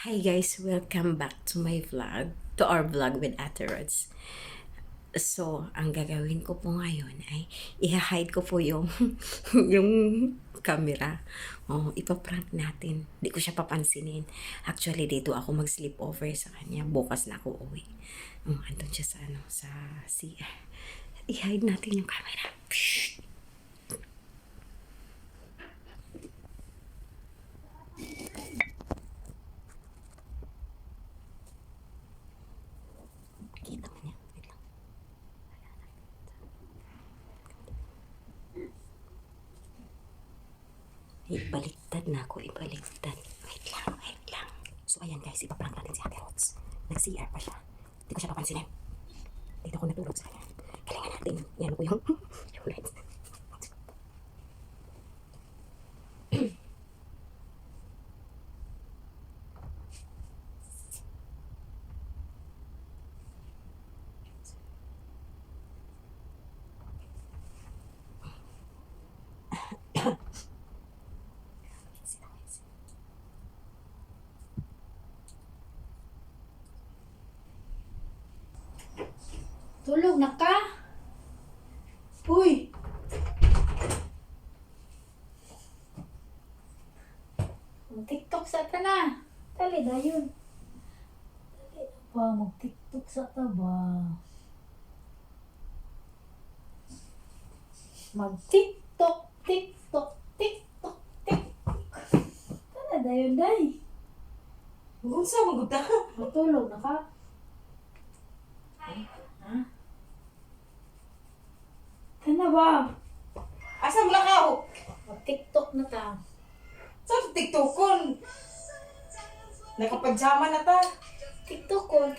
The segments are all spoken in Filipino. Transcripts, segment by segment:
Hi guys, welcome back to my vlog, to our vlog with Ate Rods. So, ang gagawin ko po ngayon ay i-hide ko po yung yung camera. Ipaprank natin. Di ko siya papansinin. Actually, dito ako mag-sleepover sa kanya. Bukas na ako uwi. Andun siya sa CR. I-hide natin yung camera. Psst! Kita mo niya. Wait lang. Ibaliktad na ako, ibaliktad. Wait lang. So ayan guys, ipaprank natin si Ate Rods. Nag-CR pa siya. Hindi ko siya papansinin. Dito ako natulog sa kanya. Galingan natin. Yan po yung lights. Tulog na ka? Uy! Mag-tiktok sa ta na. Dali na yun. Dali na ba? Mag-tiktok sa ta ba? Mag-tiktok, tiktok, tiktok, tiktok. Dali na yun, day. Kung saan maguta? Matulog na ka? Ha? Tana ba? Asa mo lakaw? Mag-tiktok na ta. Sa TikTokon? Nakapadyama na ta. TikTokon.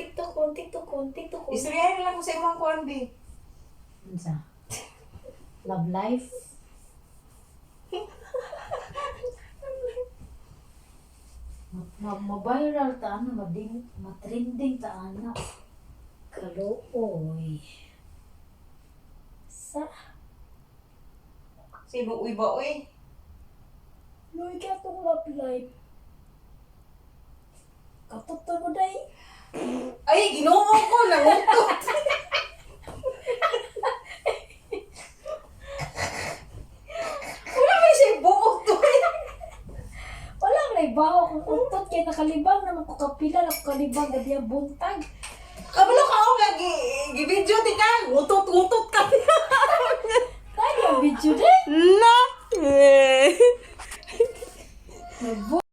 Istoryahin na lang ko sa imong kuan bi. Ano sa? Love life? Ma-viral ta ano, matrending ta ano. Kalooy. Sa? Sino uy ba uy? Loy ka itong love life. Katota mo day. Ay, ginoo ko nangutot. Wala may siya buok to. Walang naibaho kung utot kay nakalibang naman ko kapila na ko kalibang gadi ang buntag. Kabalo ka ako nga gi-video di ka. Ngutot ka. Tayo ang video day. Na. Nagbo